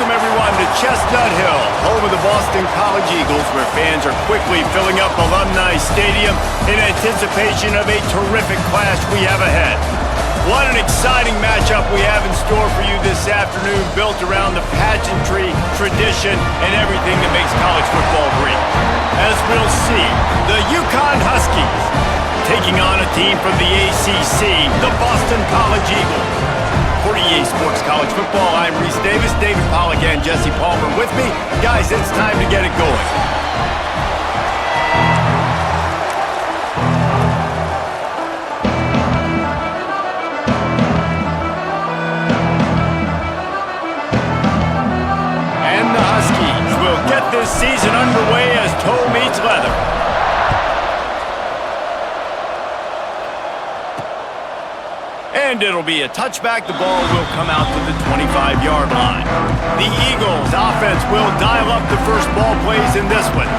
welcome everyone to Chestnut Hill, home of the Boston College Eagles, where fans are quickly filling up Alumni Stadium in anticipation of a terrific clash we have ahead. What an exciting matchup we have in store for you this afternoon, built around the pageantry, tradition, and everything that makes college football great. As we'll see, the UConn Huskies taking on a team from the ACC, the Boston College Eagles. For EA Sports College Football, I'm Reese Davis, David Pollack, and Jesse Palmer with me. Guys, it's time to get it going. And the Huskies will get this season underway as toe meets leather. And it'll be a touchback. The ball will come out to the 25-yard line. The Eagles offense will dial up the first ball plays in this one.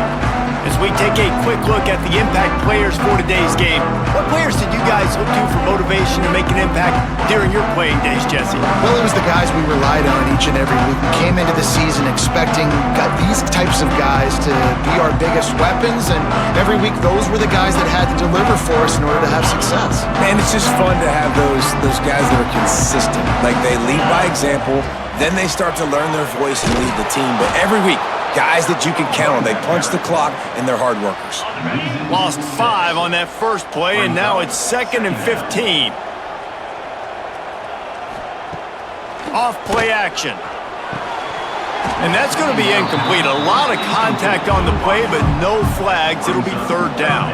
As we take a quick look at the impact players for today's game, what players did you guys look to for motivation to make an impact during your playing days, Jesse? Well, it was the guys we relied on each and every week. We came into the season expecting these types of guys to be our biggest weapons, and every week those were the guys that had to deliver for us in order to have success. Man, it's just fun to have those guys that are consistent. Like, they lead by example, then they start to learn their voice and lead the team. But every week, guys that you can count on. They punch the clock, and they're hard workers. Lost 5 on that first play, and now it's 2nd and 15. Off play action. And that's going to be incomplete. A lot of contact on the play, but no flags. It'll be 3rd down.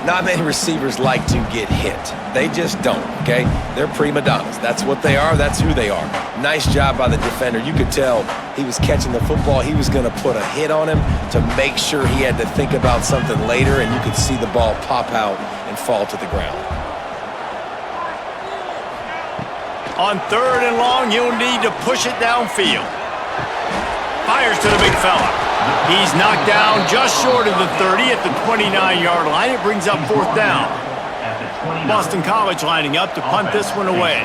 Not many receivers like to get hit. They just don't, okay? They're prima donnas. That's what they are. That's who they are. Nice job by the defender. You could tell he was catching the football. He was going to put a hit on him to make sure he had to think about something later, and you could see the ball pop out and fall to the ground. On 3rd and long, you'll need to push it downfield. Fires to the big fella. He's knocked down just short of the 30 at the 29-yard line. It brings up 4th down. Boston College lining up to punt this one away.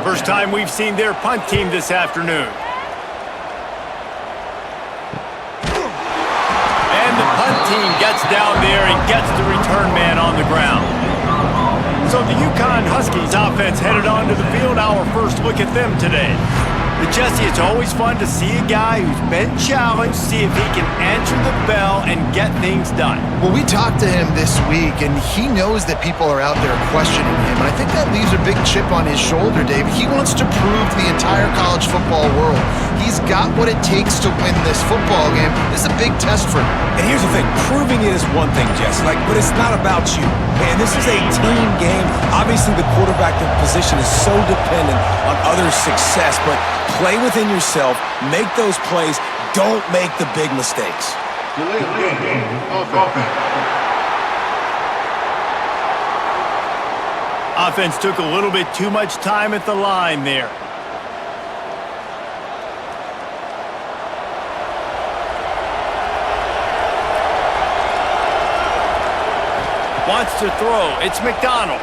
First time we've seen their punt team this afternoon. And the punt team gets down there and gets the return man on the ground. So the UConn Huskies offense headed onto the field. Our first look at them today. But Jesse, it's always fun to see a guy who's been challenged, see if he can answer the bell and get things done. Well, we talked to him this week, and he knows that people are out there questioning him, and I think that leaves a big chip on his shoulder, Dave. He wants to prove to the entire college football world he's got what it takes to win this football game. This is a big test for him. And here's the thing. Proving it is one thing, Jess, but it's not about you. Man, this is a team game. Obviously, the quarterback position is so dependent on others' success, but play within yourself, make those plays, don't make the big mistakes. Offense took a little bit too much time at the line there. Wants to throw. It's McDonald.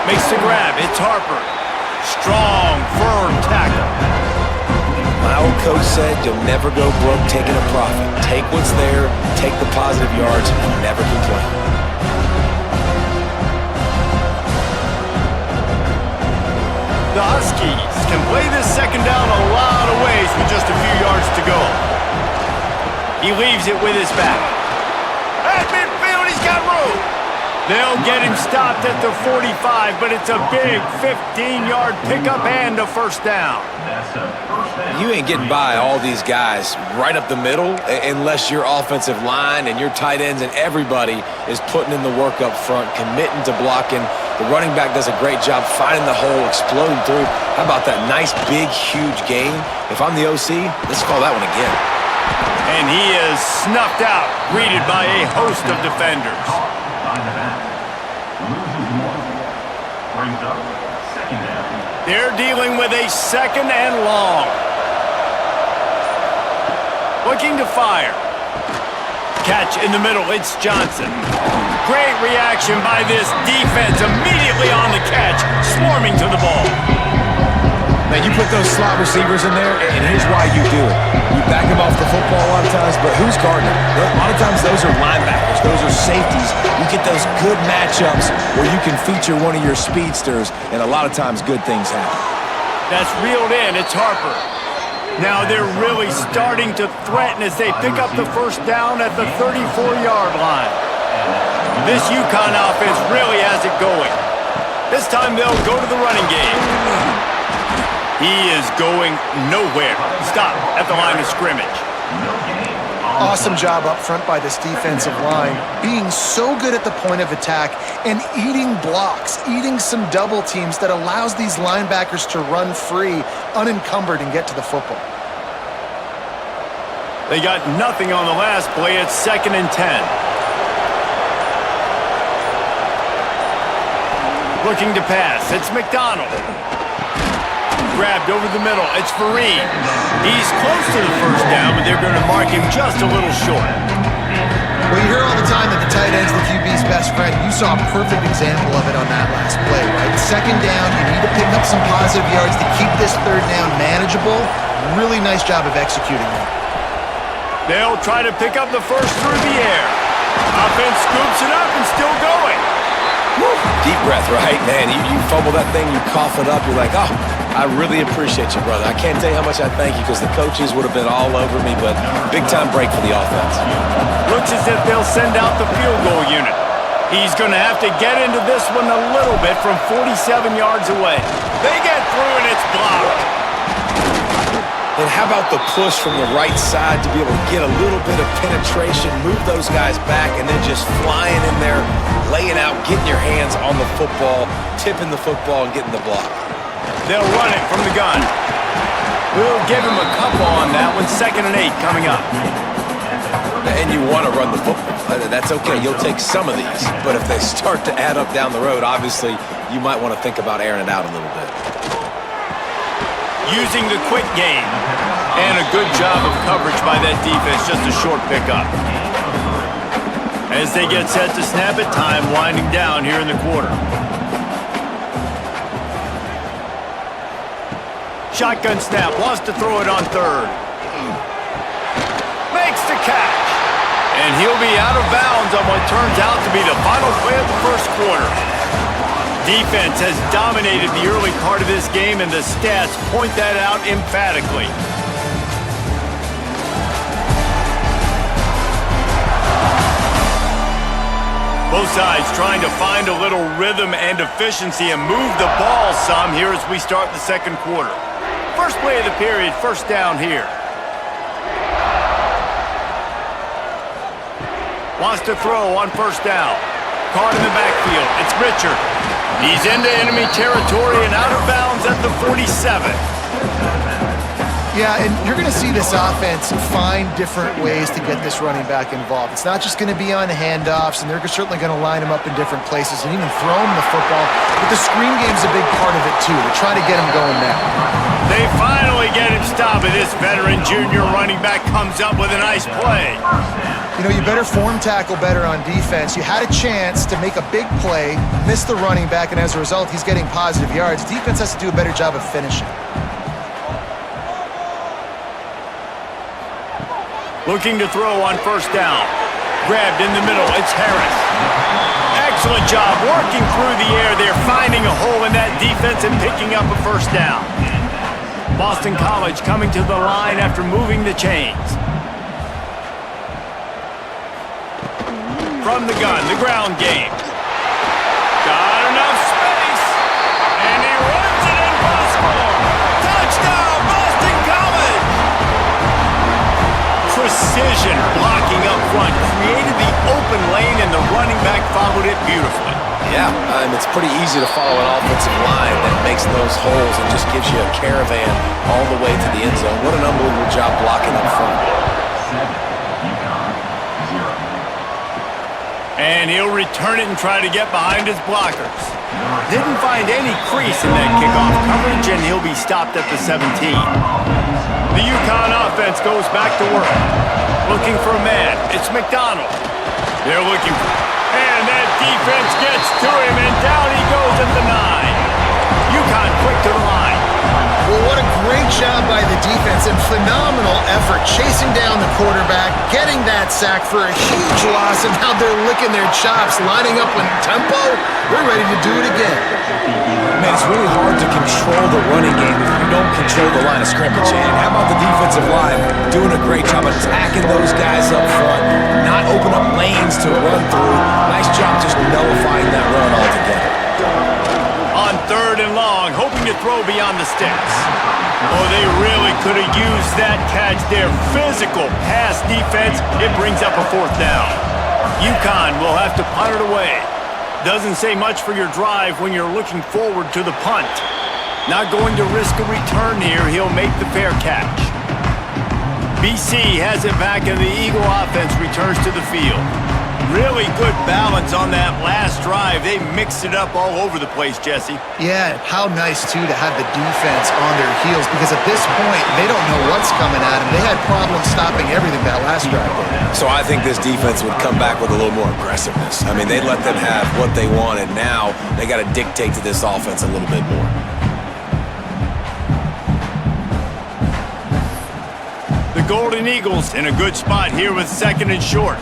Makes the grab. It's Harper. Strong, firm tackle. My old coach said you'll never go broke taking a profit. Take what's there, take the positive yards, and never complain. The Huskies can play this second down a lot of ways with just a few yards to go. He leaves it with his back. At midfield, he's got room. They'll get him stopped at the 45, but it's a big 15-yard pickup and a 1st down. You ain't getting by all these guys right up the middle unless your offensive line and your tight ends and everybody is putting in the work up front, committing to blocking. The running back does a great job finding the hole, exploding through. How about that nice, big, huge gain? If I'm the OC, let's call that one again. And he is snuffed out, greeted by a host of defenders. They're dealing with a 2nd and long. Looking to fire. Catch in the middle, it's Johnson. Great reaction by this defense, immediately on the catch, swarming to the ball. Man, you put put those slot receivers in there, and here's why you do it. You back them off the football a lot of times, but who's guarding them? A lot of times those are linebackers. Those are safeties. You get those good matchups where you can feature one of your speedsters, and a lot of times good things happen. That's reeled in. It's Harper. Now they're really starting to threaten as they pick up the first down at the 34-yard line. This UConn offense really has it going. This time they'll go to the running game. He is going nowhere. Stop at the line of scrimmage. Awesome job up front by this defensive line, being so good at the point of attack and eating blocks, eating some double teams that allows these linebackers to run free, unencumbered, and get to the football. They got nothing on the last play. It's 2nd and 10. Looking to pass. It's McDonald. Grabbed over the middle. It's Fareed. He's close to the first down, but they're going to mark him just a little short. Well, you hear all the time that the tight end's the QB's best friend. You saw a perfect example of it on that last play, right? 2nd down, you need to pick up some positive yards to keep this 3rd down manageable. Really nice job of executing that. They'll try to pick up the first through the air. Offense scoops it up and still going. Woo. Deep breath, right? Man, you fumble that thing, you cough it up, you're like, oh, I really appreciate you, brother. I can't tell you how much I thank you because the coaches would have been all over me, but big-time break for the offense. Looks as if they'll send out the field goal unit. He's going to have to get into this one a little bit from 47 yards away. They get through and it's blocked. And how about the push from the right side to be able to get a little bit of penetration, move those guys back, and then just flying in there, laying out, getting your hands on the football, tipping the football, and getting the block. They'll run it from the gun. We'll give him a couple on that one. 2nd and 8 coming up. And you want to run the football. That's okay. You'll take some of these. But if they start to add up down the road, obviously, you might want to think about airing it out a little bit. Using the quick game. And a good job of coverage by that defense. Just a short pickup. As they get set to snap it, time winding down here in the quarter. Shotgun snap. Wants to throw it on 3rd. Makes the catch. And he'll be out of bounds on what turns out to be the final play of the first quarter. Defense has dominated the early part of this game, and the stats point that out emphatically. Both sides trying to find a little rhythm and efficiency and move the ball some here as we start the 2nd quarter. First play of the period, first down here. Wants to throw on 1st down. Caught in the backfield. It's Richard. He's into enemy territory and out of bounds at the 47. Yeah, and you're going to see this offense find different ways to get this running back involved. It's not just going to be on handoffs, and they're certainly going to line him up in different places and even throw him the football. But the screen game's a big part of it, too. They're trying to get him going now. They finally get him stopped, and this veteran junior running back comes up with a nice play. You know, you better form tackle better on defense. You had a chance to make a big play, miss the running back, and as a result, he's getting positive yards. Defense has to do a better job of finishing. Looking to throw on 1st down. Grabbed in the middle. It's Harris. Excellent job working through the air. They're finding a hole in that defense and picking up a 1st down. Boston College coming to the line after moving the chains. From the gun, the ground game. Got enough space. And he runs it in for the score. Touchdown, Boston College! Precision blocking up front. Created the open lane, and the running back followed it beautifully. Yeah, it's pretty easy to follow an offensive line that makes those holes and just gives you a caravan all the way to the end zone. What an unbelievable job blocking up front. And he'll return it and try to get behind his blockers. Didn't find any crease in that kickoff coverage, and he'll be stopped at the 17. The UConn offense goes back to work. Looking for a man. It's McDonald. They're looking for... And that defense gets to him, and down he goes at the 9. UConn quick to the line. Well, what a phenomenal effort chasing down the quarterback, getting that sack for a huge loss, and now they're licking their chops, lining up in tempo. They're ready to do it again. Man, it's really hard to control the running game if you don't control the line of scrimmage. And how about the defensive line doing a great job attacking those guys up front, not open up lanes to run through. Nice job just nullifying that run altogether. On 3rd and long, hoping to throw beyond the sticks. Oh, they really could have used that catch there. Physical pass defense. It brings up a 4th down. UConn will have to punt it away. Doesn't say much for your drive when you're looking forward to the punt. Not going to risk a return here. He'll make the fair catch. BC has it back, and the Eagle offense returns to the field. Really good balance on that last drive. They mixed it up all over the place, Jesse. Yeah, how nice, too, to have the defense on their heels, because at this point, they don't know what's coming at them. They had problems stopping everything that last drive. So I think this defense would come back with a little more aggressiveness. I mean, they let them have what they wanted. Now they got to dictate to this offense a little bit more. The Golden Eagles in a good spot here with 2nd and short.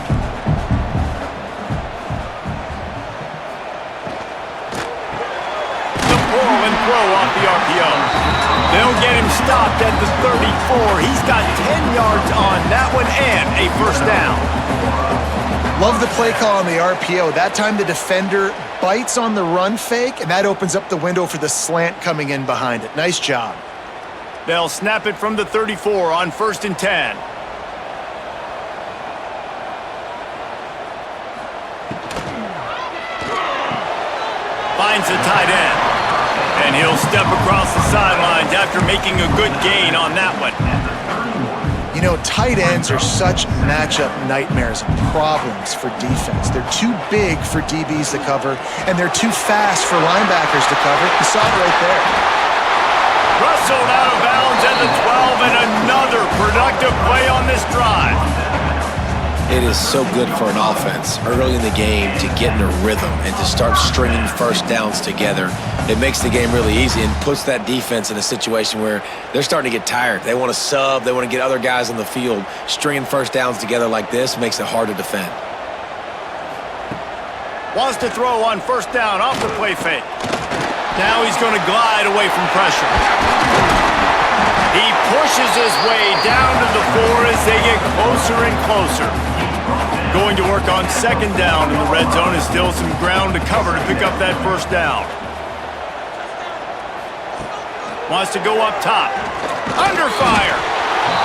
Throw off the RPO. They'll get him stopped at the 34. He's got 10 yards on that one and a 1st down. Love the play call on the RPO. That time the defender bites on the run fake, and that opens up the window for the slant coming in behind it. Nice job. They'll snap it from the 34 on 1st and 10. Finds the tight end. And he'll step across the sidelines after making a good gain on that one. You know, tight ends are such matchup nightmares and problems for defense. They're too big for DBs to cover, and they're too fast for linebackers to cover. You saw it right there. Rustled out of bounds at the 12, and another productive play on this drive. It is so good for an offense early in the game to get in a rhythm and to start stringing 1st downs together. It makes the game really easy and puts that defense in a situation where they're starting to get tired. They want to sub. They want to get other guys on the field. Stringing 1st downs together like this makes it hard to defend. Wants to throw on 1st down off the play fake. Now he's going to glide away from pressure. He pushes his way down to the 4 as they get closer and closer. Going to work on 2nd down in the red zone is still some ground to cover to pick up that 1st down. Wants to go up top. Under fire.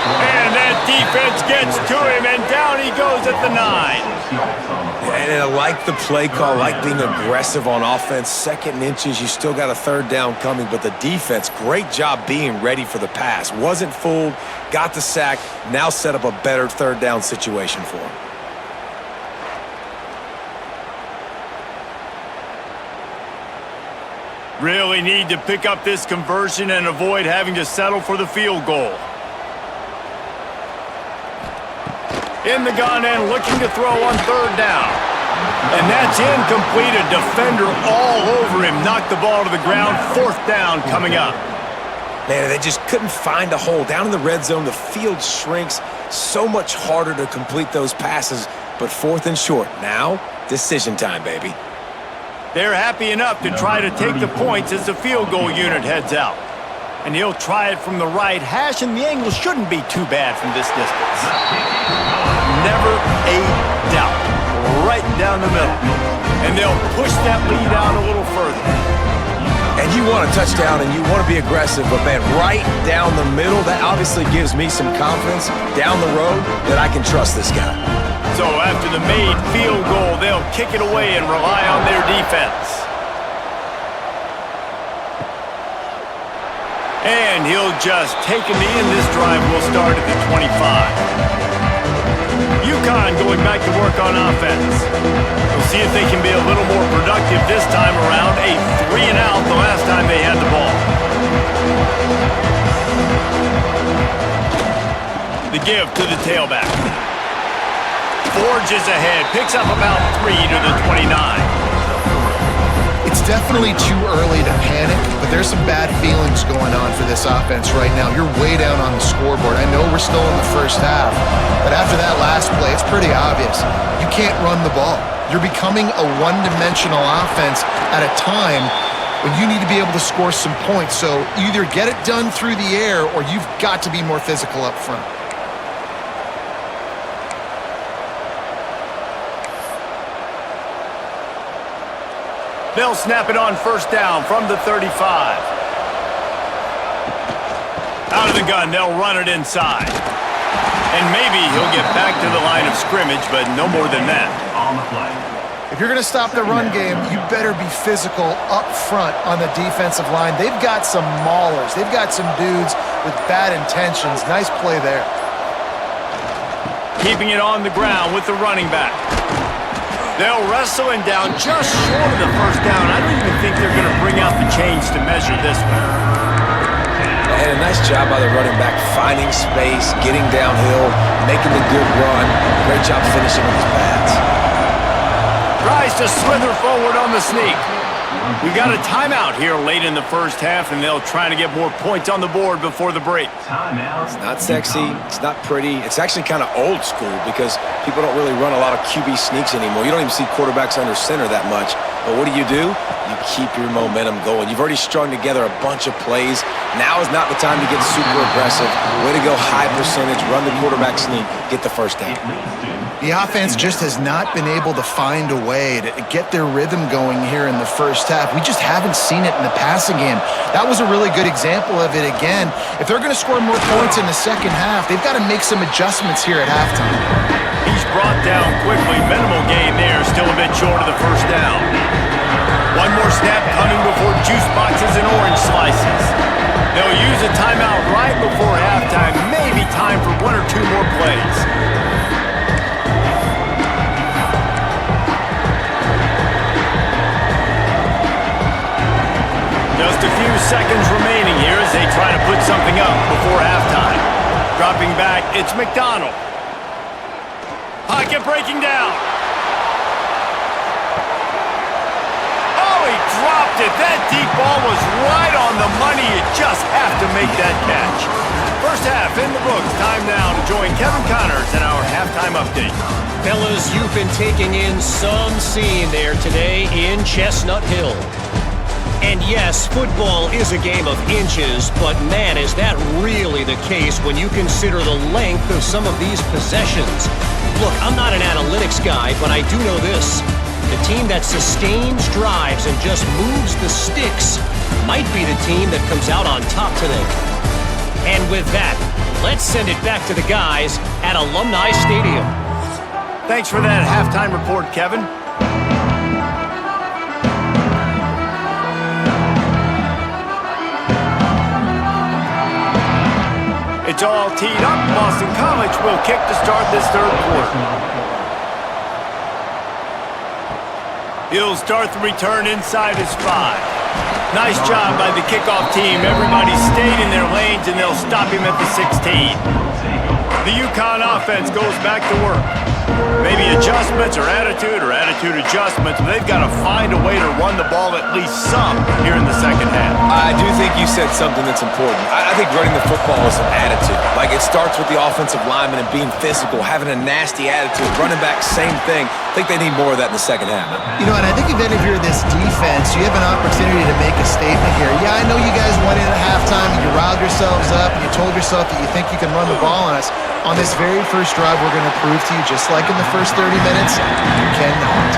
And that defense gets to him, and down he goes at the 9. And I like the play call, like being aggressive on offense. 2nd and inches, you still got a 3rd down coming, but the defense, great job being ready for the pass. Wasn't fooled, got the sack, now set up a better 3rd down situation for him. Really need to pick up this conversion and avoid having to settle for the field goal. In the gun and looking to throw on 3rd down. And that's incomplete. A defender all over him. Knocked the ball to the ground. 4th down coming up. Man, they just couldn't find a hole. Down in the red zone, the field shrinks. So much harder to complete those passes. But 4th and short. Now, decision time, baby. They're happy enough to try to take the points as the field goal unit heads out. And he'll try it from the right hash, and the angle shouldn't be too bad from this distance. Never a doubt. Right down the middle. And they'll push that lead out a little further. And you want a touchdown and you want to be aggressive, but man, right down the middle, that obviously gives me some confidence down the road that I can trust this guy. So after the made field goal, they'll kick it away and rely on their defense. And he'll just take a knee, and this drive will start at the 25. UConn going back to work on offense. We'll see if they can be a little more productive this time around. A 3-and-out the last time they had the ball. The give to the tailback. Forges ahead, picks up about 3 to the 29. It's definitely too early to panic, but there's there's some bad feelings going on for this offense right now. You're way down on the scoreboard. I know we're still in the first half, but after that last play, it's pretty obvious. You can't run the ball. You're becoming a one-dimensional offense at a time when you need to be able to score some points. So either get it done through the air or you've got to be more physical up front. They'll snap it on first down from the 35. Out of the gun, they'll run it inside. And maybe he'll get back to the line of scrimmage, but no more than that. On the play. If you're going to stop the run game, you better be physical up front on the defensive line. They've got some maulers. They've got some dudes with bad intentions. Nice play there. Keeping it on the ground with the running back. They'll wrestle him down just short of the first down. I don't even think they're going to bring out the chains to measure this one. And a nice job by the running back, finding space, getting downhill, making the good run. Great job finishing with his pads. Tries to slither forward on the sneak. We got a timeout here late in the first half, and they'll try to get more points on the board before the break. It's not sexy. It's not pretty. It's actually kind of old school because people don't really run a lot of QB sneaks anymore. You don't even see quarterbacks under center that much. But what do? You keep your momentum going. You've already strung together a bunch of plays. Now is not the time to get super aggressive. Way to go high percentage, run the quarterback sneak, get the first down. The offense just has not been able to find a way to get their rhythm going here in the first half. We just haven't seen it in the passing game. That was a really good example of it again. If they're going to score more points in the second half, they've got to make some adjustments here at halftime. He's brought down quickly. Minimal gain there, still a bit short of the first down. One more snap coming before juice boxes and orange slices. They'll use a timeout right before halftime. Maybe time for one or two more plays. Just a few seconds remaining here as they try to put something up before halftime. Dropping back, it's McDonald. Pocket breaking down. Oh, he dropped it. That deep ball was right on the money. You just have to make that catch. First half in the books. Time now to join Kevin Connors in our halftime update. Fellas, you've been taking in some scene there today in Chestnut Hill. And yes, football is a game of inches, but man, is that really the case when you consider the length of some of these possessions. Look, I'm not an analytics guy, but I do know this. The team that sustains drives and just moves the sticks might be the team that comes out on top today. And with that, let's send it back to the guys at Alumni Stadium. Thanks for that halftime report, Kevin. It's all teed up. Boston College will kick to start this third quarter. He'll start the return inside his 5. Nice job by the kickoff team. Everybody stayed in their lanes, and they'll stop him at the 16. The UConn offense goes back to work. Maybe adjustments or attitude adjustments, but they've got to find a way to run the ball at least some here in the second half. I do think you said something that's important. I think running the football is an attitude. Like, it starts with the offensive lineman and being physical, having a nasty attitude. Running back, same thing. I think they need more of that in the second half. You know, and I think if you're this defense, you have an opportunity to make a statement here. Yeah, I know you guys went in at halftime and you riled yourselves up and you told yourself that you think you can run the ball on us. On this very first drive, we're going to prove to you, just like in the first 30 minutes, you cannot.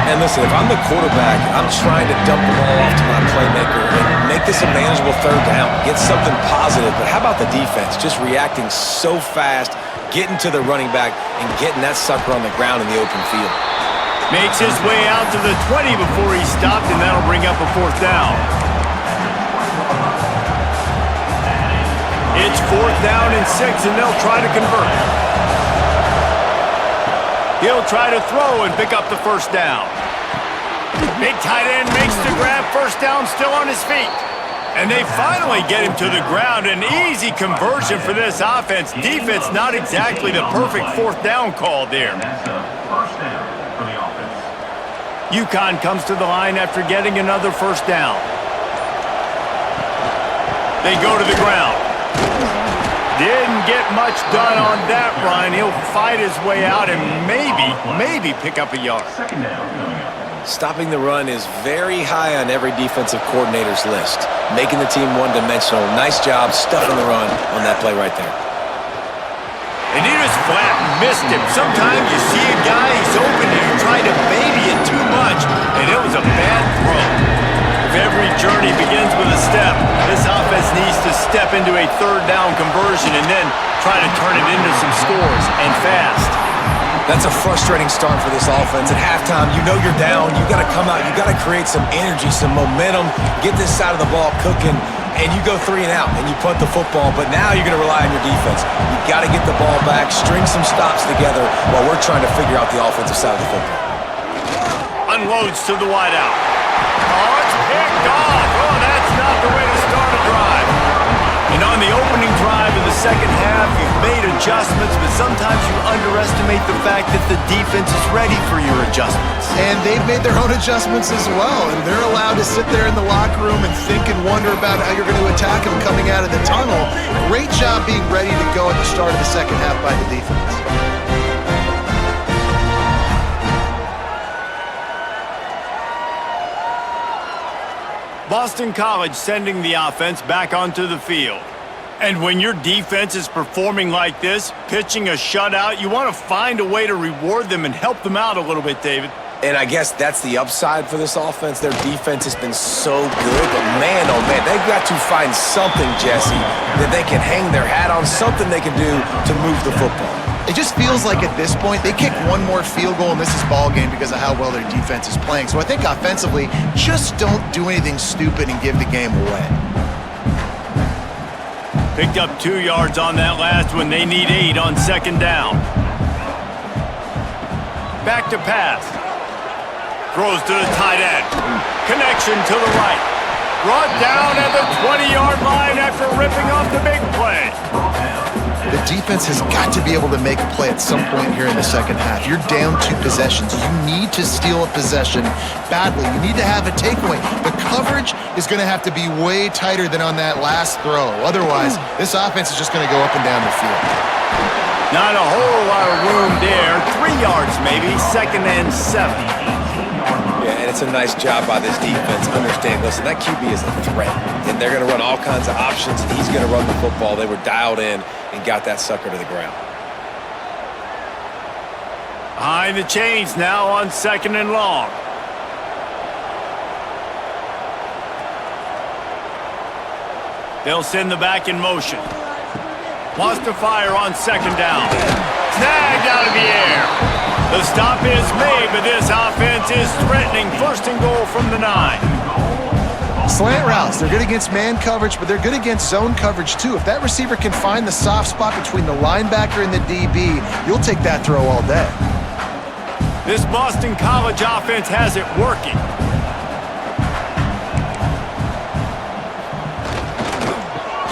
And listen, if I'm the quarterback, I'm trying to dump the ball off to my playmaker and make this a manageable third down. Get something positive. But how about the defense? Just reacting so fast, getting to the running back, and getting that sucker on the ground in the open field. Makes his way out to the 20 before he stopped, and that'll bring up a fourth down. It's 4th down and 6, and they'll try to convert. He'll try to throw and pick up the first down. Big tight end makes the grab. First down, still on his feet. And they finally get him to the ground. An easy conversion for this offense. Defense not exactly the perfect 4th down call there. UConn comes to the line after getting another first down. They go to the ground. Didn't get much done on that run. He'll fight his way out and maybe pick up a yard. Stopping the run is very high on every defensive coordinator's list. Making the team one-dimensional. Nice job stuffing the run on that play right there. And he just flat missed him. Sometimes you see a guy, he's open and you try to baby it too much, and it was a bad throw. If every journey begins with a step, this offense needs to step into a third down conversion and then try to turn it into some scores, and fast. That's a frustrating start for this offense. At halftime, you know you're down. You got to come out. You got to create some energy, some momentum, get this side of the ball cooking, and you go 3 and out, and you punt the football. But now you're going to rely on your defense. You got to get the ball back, string some stops together while we're trying to figure out the offensive side of the football. Unloads to the wideout. Oh, it's picked off. Oh, that's not the way to start a drive. And on the opening drive of the second half, you've made adjustments, but sometimes you underestimate the fact that the defense is ready for your adjustments. And they've made their own adjustments as well, and they're allowed to sit there in the locker room and think and wonder about how you're going to attack them coming out of the tunnel. Great job being ready to go at the start of the second half by the defense. Boston College sending the offense back onto the field. And when your defense is performing like this, pitching a shutout, you want to find a way to reward them and help them out a little bit, David. And I guess that's the upside for this offense. Their defense has been so good, but man, oh man, they've got to find something, Jesse, that they can hang their hat on, something they can do to move the football. It just feels like at this point, they kick one more field goal and this is ball game because of how well their defense is playing. So I think offensively, just don't do anything stupid and give the game away. Picked up 2 yards on that last one. They need 8 on second down. Back to pass. Throws to the tight end. Connection to the right. Brought down at the 20-yard line after ripping off the big play. The defense has got to be able to make a play at some point here in the second half. You're down 2 possessions. You need to steal a possession badly. You need to have a takeaway. The coverage is going to have to be way tighter than on that last throw. Otherwise, this offense is just going to go up and down the field. Not a whole lot of room there. 3 yards maybe, second and 7. Yeah, and it's a nice job by this defense. Understand, listen, that QB is a threat, and they're going to run all kinds of options, and he's going to run the football. They were dialed in and got that sucker to the ground. Behind the chains now on second and long. They'll send the back in motion. Wants to fire on second down. Snagged out of the air. The stop is made, but this offense is threatening. First and goal from the 9. Slant routes, they're good against man coverage, but they're good against zone coverage too. If that receiver can find the soft spot between the linebacker and the DB, you'll take that throw all day. This Boston College offense has it working.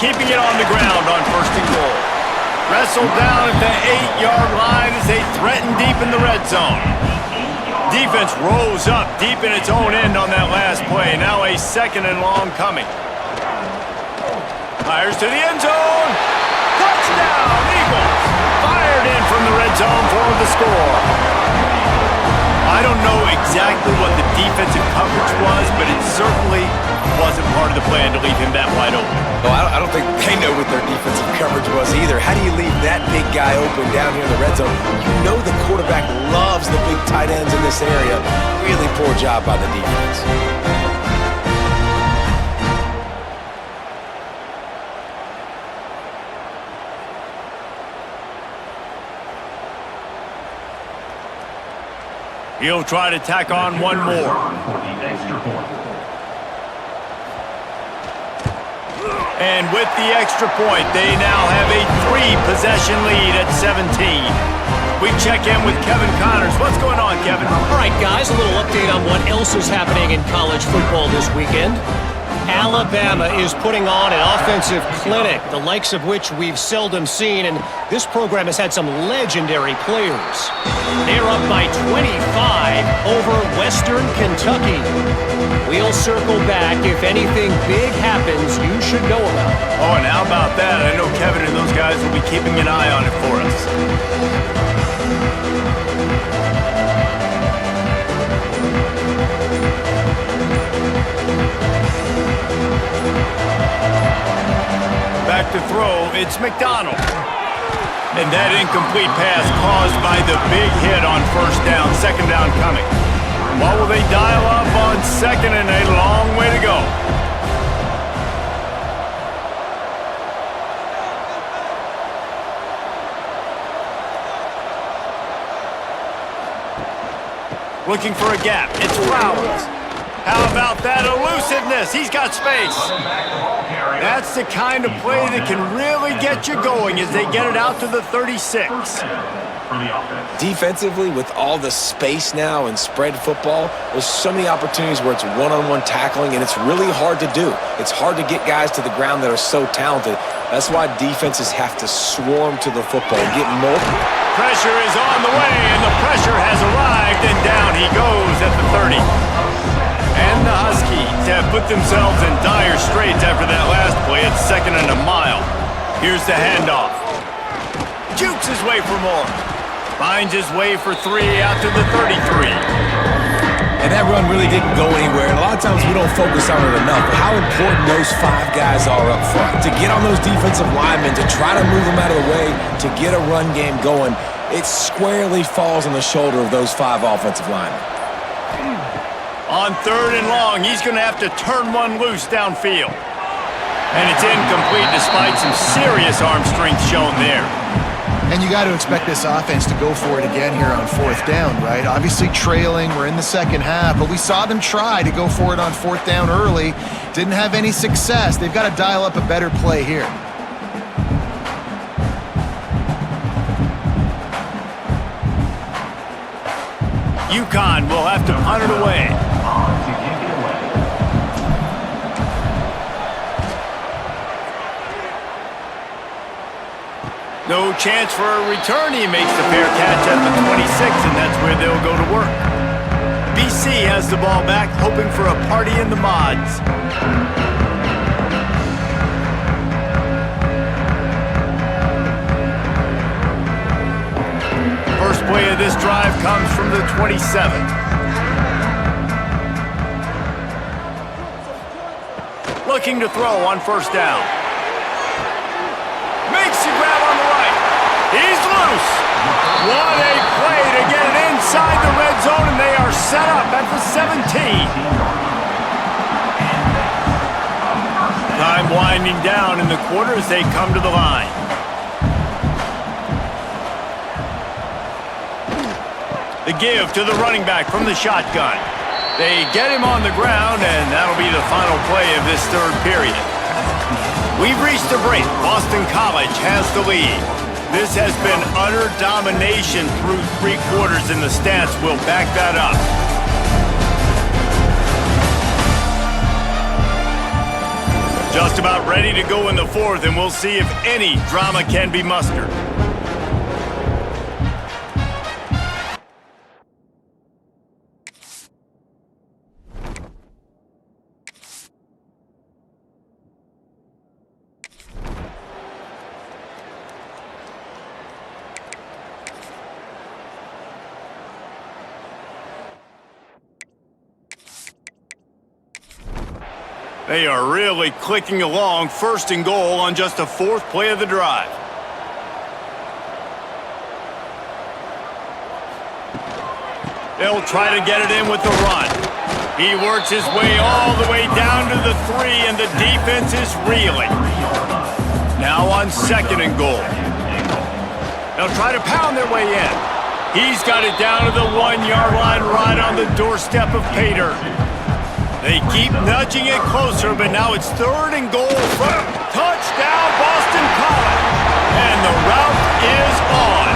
Keeping it on the ground on first and goal. Wrestled down at the 8-yard line as they threaten deep in the red zone. Defense rose up deep in its own end on that last play. Now a second and long coming. Fires to the end zone. Touchdown, Eagles. Fired in from the red zone for the score. I don't know exactly what the defensive coverage was, but it certainly wasn't part of the plan to leave him that wide open. Well, I don't think they know what their defensive coverage was either. How do you leave that big guy open down here in the red zone? You know the quarterback loves the big tight ends in this area. Really poor job by the defense. He'll try to tack on one more. And with the extra point, they now have a 3-possession lead at 17. We check in with Kevin Connors. What's going on, Kevin? All right, guys, a little update on what else is happening in college football this weekend. Alabama is putting on an offensive clinic, the likes of which we've seldom seen, and this program has had some legendary players. They're up by 25 over Western Kentucky. We'll circle back if anything big happens happens you should know about. Oh, and how about that? I know Kevin and those guys will be keeping an eye on it for us. Back to throw, it's McDonald. And that incomplete pass caused by the big hit on first down, second down coming. What will they dial up on second, and a long way to go? Looking for a gap. It's Flowers. How about that elusiveness? He's got space. That's the kind of play that can really get you going as they get it out to the 36. Defensively, with all the space now and spread football, there's so many opportunities where it's one-on-one tackling, and it's really hard to do. It's hard to get guys to the ground that are so talented. That's why defenses have to swarm to the football and get multiple. Pressure is on the way, and the pressure has arrived, and down he goes at the 30. And the Huskies have put themselves in dire straits after that last play. It's second and a mile. Here's the handoff. Jukes his way for more. Finds his way for 3 out to the 33. And that run really didn't go anywhere. And a lot of times we don't focus on it enough. But how important those 5 guys are up front. To get on those defensive linemen, to try to move them out of the way, to get a run game going, it squarely falls on the shoulder of those 5 offensive linemen. On third and long, he's going to have to turn one loose downfield. And it's incomplete despite some serious arm strength shown there. And you got to expect this offense to go for it again here on fourth down, right? Obviously trailing, we're in the second half, but we saw them try to go for it on fourth down early. Didn't have any success. They've got to dial up a better play here. UConn will have to punt it away. No chance for a return. He makes the fair catch at the 26, and that's where they'll go to work. BC has the ball back, hoping for a party in the mods. First play of this drive comes from the 27. Looking to throw on first down. Makes the grab on the right. He's loose. What a play to get it inside the red zone, and they are set up at the 17. Time winding down in the quarter as they come to the line. The give to the running back from the shotgun. They get him on the ground, and that'll be the final play of this third period. We've reached the break. Boston College has the lead. This has been utter domination through 3 quarters, and the stats will back that up. Just about ready to go in the fourth, and we'll see if any drama can be mustered. They are really clicking along, first and goal on just the 4th play of the drive. They'll try to get it in with the run. He works his way all the way down to the 3, and the defense is reeling. Now on second and goal. They'll try to pound their way in. He's got it down to the 1-yard line, right on the doorstep of pay dirt. They keep nudging it closer, but now it's third and goal from touchdown Boston College. And the route is on.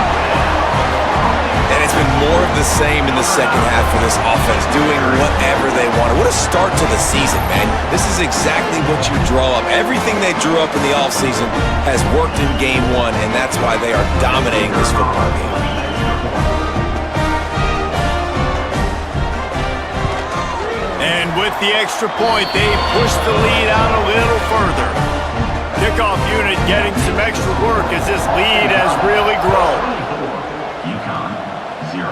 And it's been more of the same in the second half for this offense, doing whatever they wanted. What a start to the season, man. This is exactly what you draw up. Everything they drew up in the offseason has worked in game 1, and that's why they are dominating this football game. And with the extra point, they push the lead out a little further. as this lead has really grown. UConn, 0.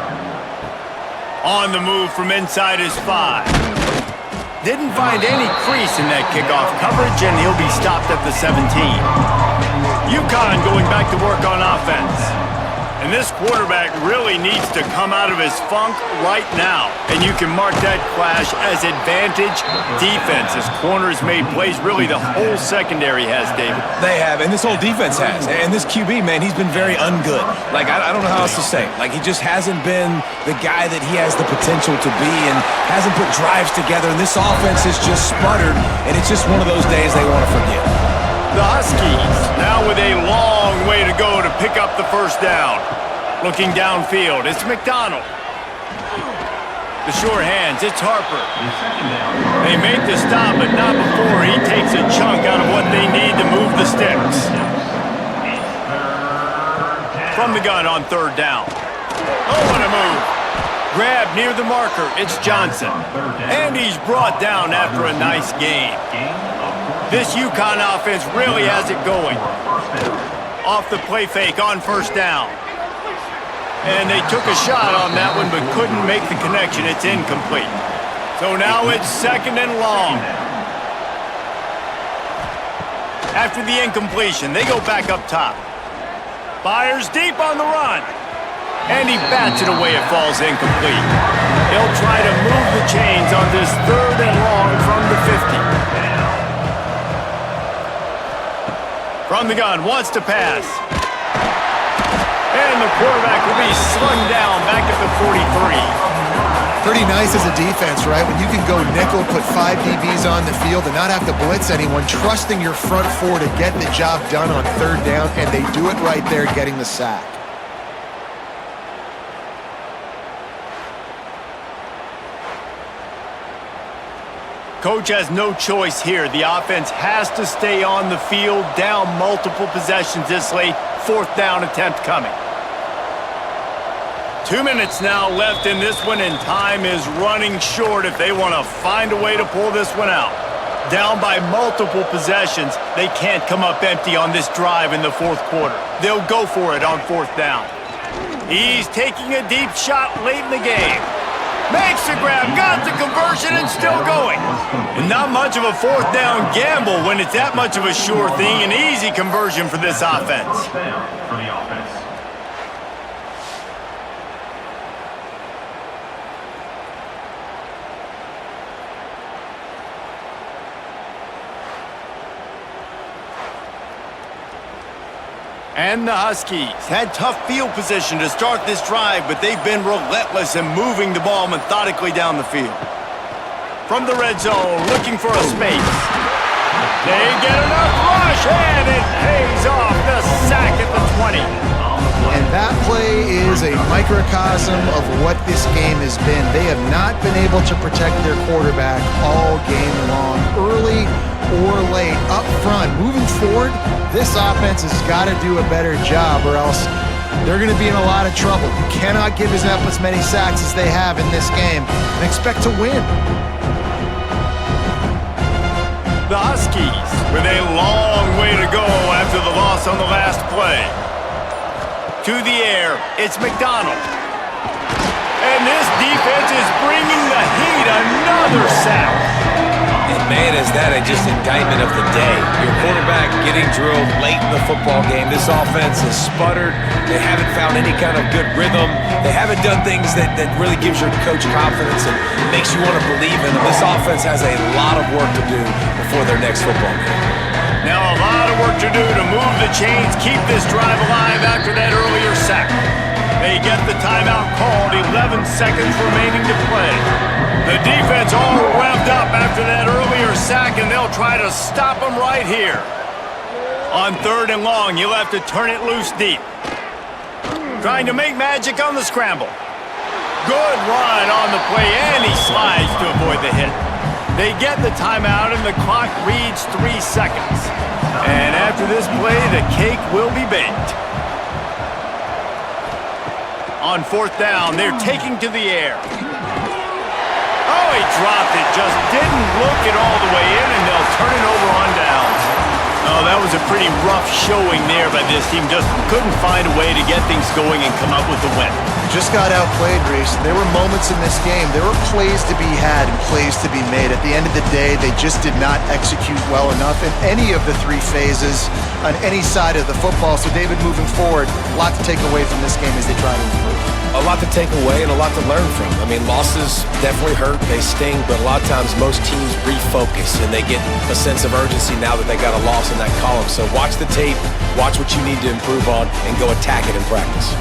On the move from inside his 5. Didn't find any crease in that kickoff coverage, and he'll be stopped at the 17. UConn going back to work on offense. And this quarterback really needs to come out of his funk right now. And you can mark that clash as advantage defense, as corners made plays. Really, the whole secondary has, David. They have, and this whole defense has. And this QB, man, he's been very ungood. Like, I don't know how else to say. Like, he just hasn't been the guy that he has the potential to be and hasn't put drives together. And this offense has just sputtered, and it's just one of those days they want to forget. The Huskies now with a long way to go to pick up the first down. Looking downfield, it's McDonald. The short hands, it's Harper. They make the stop, but not before he takes a chunk out of what they need to move the sticks. From the gun on third down. Oh, what a move. Grab near the marker, it's Johnson. And he's brought down after a nice gain. This UConn offense really has it going. Off the play fake on first down. And they took a shot on that one but couldn't make the connection. It's incomplete. So now it's second and long. After the incompletion, they go back up top. Fires deep on the run. And he bats it away. It falls incomplete. He'll try to move the chains on this third and long from the 50. From the gun, wants to pass. And the quarterback will be slung down back at the 43. Pretty nice as a defense, right? When you can go nickel, put 5 DBs on the field and not have to blitz anyone, trusting your front 4 to get the job done on third down, and they do it right there, getting the sack. Coach has no choice here. The offense has to stay on the field, down multiple possessions this late. Fourth down attempt coming. 2 minutes now left in this one, and time is running short if they want to find a way to pull this one out. Down by multiple possessions, they can't come up empty on this drive in the fourth quarter. They'll go for it on fourth down. He's taking a deep shot late in the game. Makes the grab, got the conversion, and still going. And not much of a fourth down gamble when it's that much of a sure thing. An easy conversion for this offense. For the offense. And the Huskies had tough field position to start this drive, but they've been relentless in moving the ball methodically down the field. From the red zone, looking for a space. They get enough rush, and it pays off. The sack at the 20. And that play is a microcosm of what this game has been. They have not been able to protect their quarterback all game long, early or late, up front. Moving forward, this offense has got to do a better job, or else they're going to be in a lot of trouble. You cannot give up as many sacks as they have in this game and expect to win. The Huskies with a long way to go after the loss on the last play. To the air, it's McDonald. And this defense is bringing the heat. Another sack. And man, is that just indictment of the day. Your quarterback getting drilled late in the football game. This offense has sputtered. They haven't found any kind of good rhythm. They haven't done things that really gives your coach confidence and makes you want to believe in them. This offense has a lot of work to do before their next football game. Now a lot of work to do to move the chains, keep this drive alive after that earlier sack. They get the timeout called, 11 seconds remaining to play. The defense all revved up after that earlier sack, and they'll try to stop them right here. On third and long, you'll have to turn it loose deep. Trying to make magic on the scramble. Good run on the play, and he slides to avoid the hit. They get the timeout, and the clock reads 3 seconds. And after this play, the cake will be baked. On fourth down, they're taking to the air. Oh, he dropped it. Just didn't look it all the way in, and they'll turn it over on downs. Oh, that was a a pretty rough showing there by this team. Just couldn't find a way to get things going and come up with the win. Just got outplayed, Reese. There were moments in this game. There were plays to be had and plays to be made. At the end of the day, they just did not execute well enough in any of the three phases on any side of the football. So, David, moving forward, a lot to take away from this game as they try to improve. A lot to take away and a lot to learn from. I mean, losses definitely hurt, they sting, but a lot of times most teams refocus and they get a sense of urgency now that they got a loss in that column. So watch the tape, watch what you need to improve on, and go attack it in practice.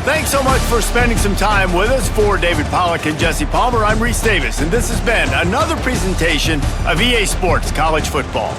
Thanks so much for spending some time with us. For David Pollack and Jesse Palmer, I'm Reese Davis, and this has been another presentation of EA Sports College Football.